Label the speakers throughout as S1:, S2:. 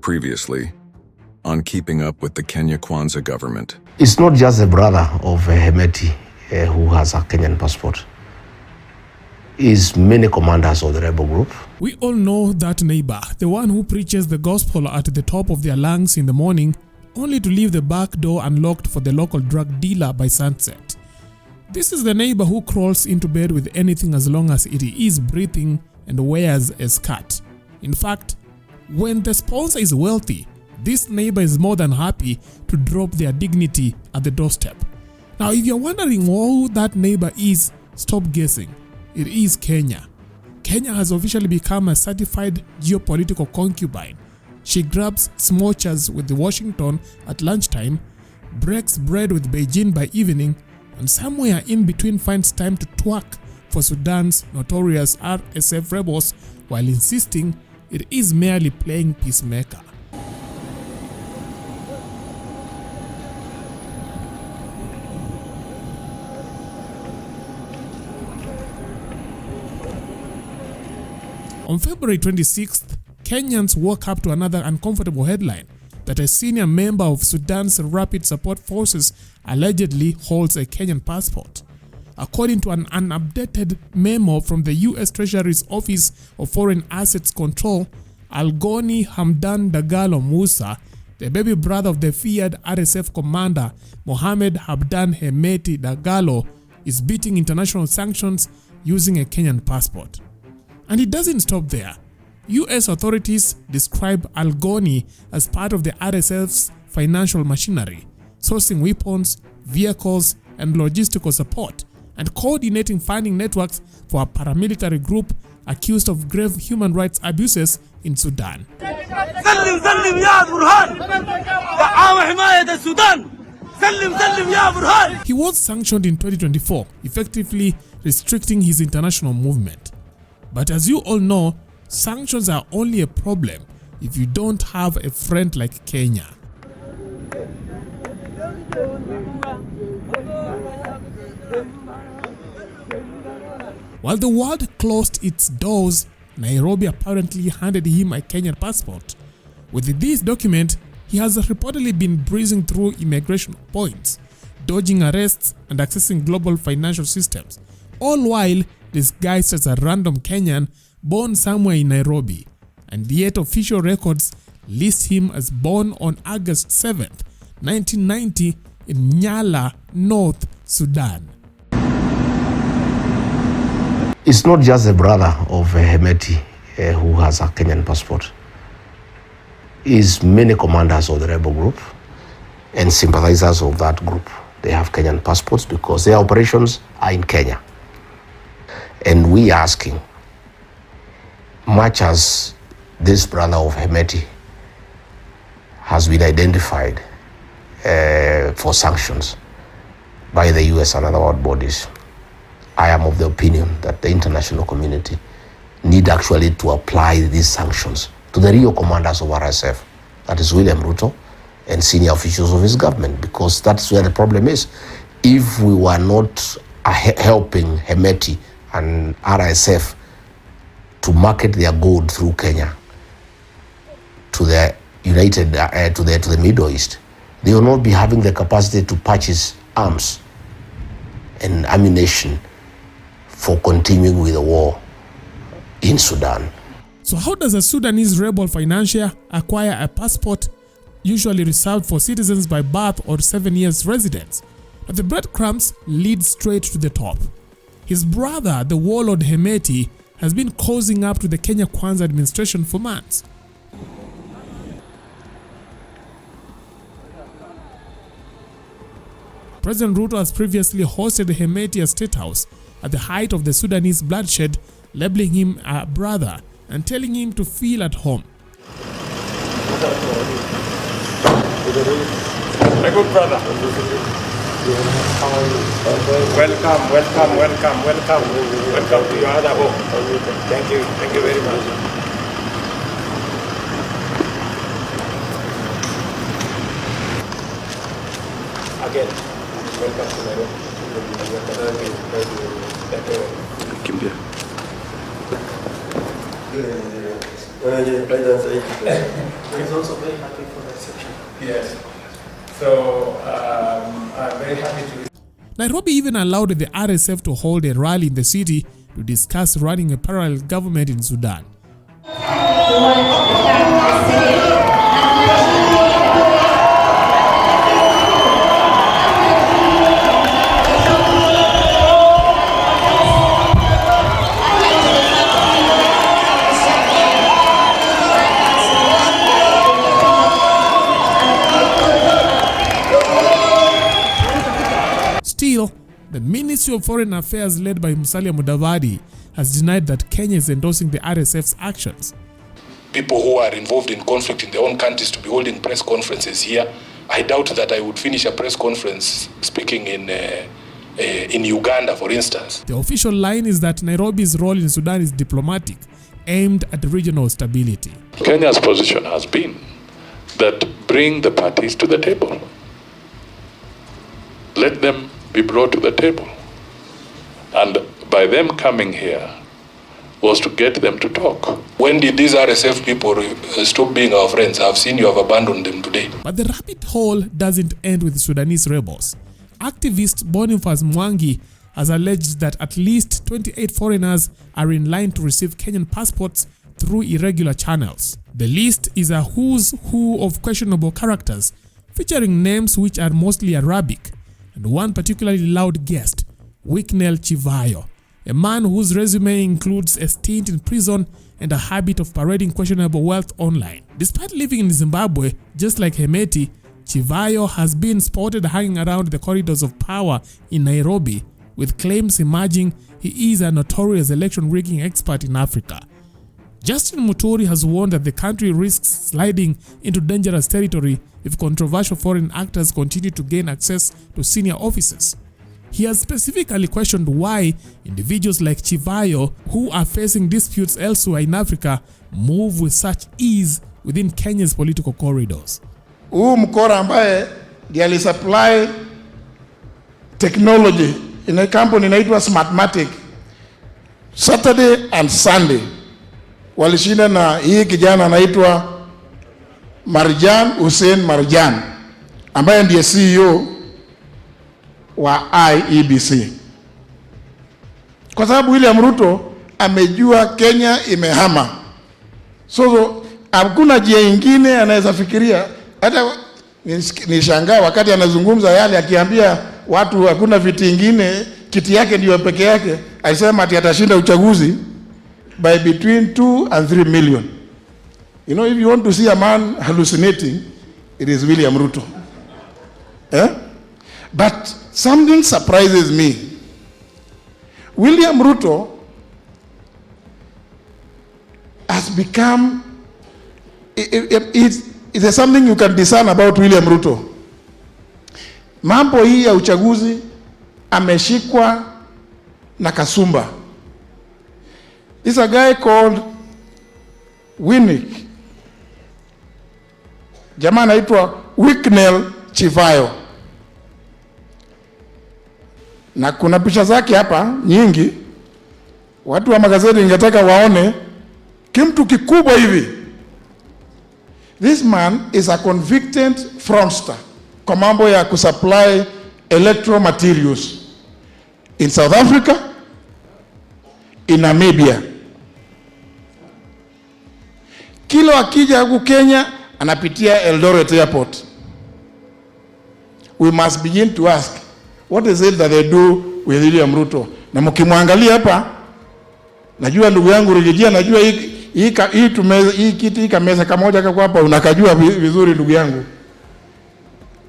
S1: Previously, on keeping up with the Kenya Kwanza government.
S2: It's not just the brother of Hemeti who has a Kenyan passport. It's many commanders of the rebel group.
S3: We all know that neighbor, the one who preaches the gospel at the top of their lungs in the morning, only to leave the back door unlocked for the local drug dealer by sunset. This is the neighbor who crawls into bed with anything as long as it is breathing and wears a skirt. In fact, when the sponsor is wealthy, this neighbor is more than happy to drop their dignity at the doorstep. Now, if you're wondering who that neighbor is, stop guessing. It is Kenya. Kenya has officially become a certified geopolitical concubine. She grabs smoochers with Washington at lunchtime, breaks bread with Beijing by evening, and somewhere in between finds time to twerk for Sudan's notorious RSF rebels while insisting it is merely playing peacemaker. On February 26th, Kenyans woke up to another uncomfortable headline that a senior member of Sudan's Rapid Support Forces allegedly holds a Kenyan passport. According to an unupdated memo from the U.S. Treasury's Office of Foreign Assets Control, Algoney Hamdan Dagalo Musa, the baby brother of the feared RSF commander Mohamed Hamdan Hemeti Dagalo, is beating international sanctions using a Kenyan passport. And it doesn't stop there. US authorities describe Algoney as part of the RSF's financial machinery, sourcing weapons, vehicles, and logistical support, and coordinating funding networks for a paramilitary group accused of grave human rights abuses in Sudan. He was sanctioned in 2024, effectively restricting his international movement. But as you all know, sanctions are only a problem if you don't have a friend like Kenya. While the world closed its doors, Nairobi apparently handed him a Kenyan passport. With this document, he has reportedly been breezing through immigration points, dodging arrests and accessing global financial systems, all while disguised as a random Kenyan born somewhere in Nairobi, and yet official records list him as born on August 7th, 1990 in Nyala, North Sudan.
S2: It's not just the brother of Hemeti who has a Kenyan passport. It's many commanders of the rebel group and sympathizers of that group. They have Kenyan passports because their operations are in Kenya. And we are asking, much as this brother of Hemeti has been identified for sanctions by the US and other world bodies, I am of the opinion that the international community need actually to apply these sanctions to the real commanders of RSF, that is William Ruto and senior officials of his government, because that's where the problem is. If we were not helping Hemeti and RSF to market their gold through Kenya to the to the Middle East, they will not be having the capacity to purchase arms and ammunition for continuing with the war in Sudan.
S3: So how does a Sudanese rebel financier acquire a passport usually reserved for citizens by birth or 7 years residence? But the breadcrumbs lead straight to the top. His brother, the warlord Hemeti, has been cozying up to the Kenya Kwanza administration for months. President Ruto has previously hosted Hemeti at State House at the height of the Sudanese bloodshed, labeling him a brother and telling him to feel at home.
S4: My good brother. Welcome to your other home. Thank you very much. Again, welcome to my home. Thank you. He's also very happy for that section. Yes. So I'm very happy to.
S3: Nairobi even allowed the RSF to hold a rally in the city to discuss running a parallel government in Sudan. Still, the Ministry of Foreign Affairs led by Musa has denied that Kenya is endorsing the RSF's actions.
S5: People who are involved in conflict in their own countries to be holding press conferences here, I doubt that I would finish a press conference speaking in Uganda, for instance.
S3: The official line is that Nairobi's role in Sudan is diplomatic, aimed at regional stability.
S6: Kenya's position has been that bring the parties to the table. Let them be brought to the table. And by them coming here was to get them to talk.
S5: When did these RSF people stop being our friends? I've seen you have abandoned them today.
S3: But the rabbit hole doesn't end with Sudanese rebels. Activist Boniface Mwangi has alleged that at least 28 foreigners are in line to receive Kenyan passports through irregular channels. The list is a who's who of questionable characters, featuring names which are mostly Arabic, and one particularly loud guest, Wicknell Chivayo, a man whose resume includes a stint in prison and a habit of parading questionable wealth online. Despite living in Zimbabwe, just like Hemeti, Chivayo has been spotted hanging around the corridors of power in Nairobi, with claims emerging he is a notorious election rigging expert in Africa. Justin Muturi has warned that the country risks sliding into dangerous territory if controversial foreign actors continue to gain access to senior offices. He has specifically questioned why individuals like Chivayo, who are facing disputes elsewhere in Africa, move with such ease within Kenya's political corridors.
S7: Huu mkora ambaye ndiye alisupply technology in a company inaitwa Smartmatic, Saturday and Sunday walishinda na hii kijana anaitwa Marjan Hussein Marjan ambaye ndiye CEO wa IEBC. Kwa sababu William Ruto amejua Kenya imehama. So hakuna njia nyingine anaweza fikiria. Hata nishangaa wakati anazungumza yale akiambia watu hakuna viti vingine, kiti yake ndio peke yake, alisema ati atashinda uchaguzi by between 2 and 3 million. You know, if you want to see a man hallucinating, it is William Ruto. But something surprises me. William Ruto has become, there's something you can discern about William Ruto. Mambo hii ya uchaguzi ameshikwa na kasumba. It's a guy called Winnick. Jamaa anaitwa Wicknell Chivayo. Na kuna picha zake hapa nyingi. Watu wa magazeti ningetaka waone kimtu kikubwa hivi. This man is a convicted fraudster kwa mambo ya kusupply electoral materials in South Africa, in Namibia. Kila akija huku Kenya anapitia Eldoret Airport. We must begin to ask, what is it that they do with William Ruto? Na mkimwangalia hapa, najua ndugu yangu Rejea, najua hii kiti kameza kamoja kwa hapa unakajua vizuri ndugu yangu.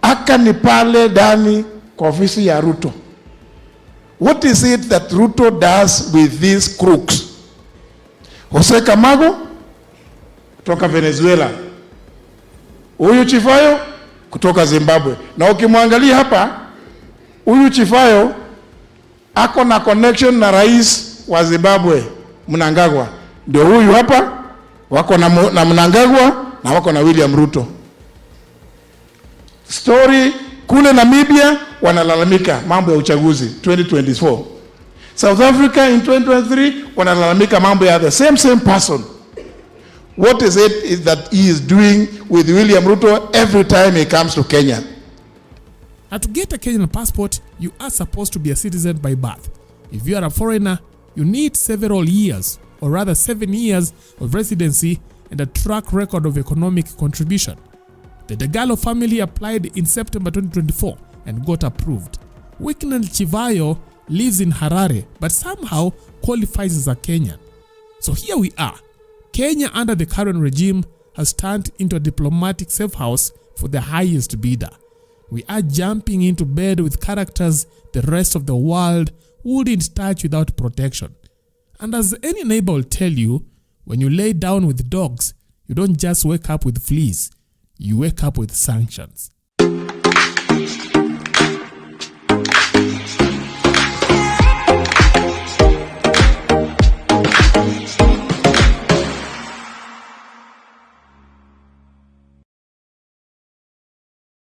S7: Aka ni pale ndani kwa ofisi ya Ruto. What is it that Ruto does with these crooks? Jose Camargo kutoka Venezuela, huyu Chivayo kutoka Zimbabwe. Na ukimwangalia hapa, huyu Chivayo ako na connection na rais wa Zimbabwe, Mnangagwa. Ndio huyu hapa wako na Mnangagwa na wako na William Ruto. Story kule Namibia wanalalamika mambo ya uchaguzi 2024. South Africa in 2023 wanalalamika mambo ya the same person. What is it that he is doing with William Ruto every time he comes to Kenya?
S3: Now, to get a Kenyan passport, you are supposed to be a citizen by birth. If you are a foreigner, you need several years, or rather 7 years of residency and a track record of economic contribution. The Dagalo family applied in September 2024 and got approved. Wicknell Chivayo lives in Harare but somehow qualifies as a Kenyan. So here we are. Kenya under the current regime has turned into a diplomatic safe house for the highest bidder. We are jumping into bed with characters the rest of the world wouldn't touch without protection. And as any neighbor will tell you, when you lay down with dogs, you don't just wake up with fleas, you wake up with sanctions.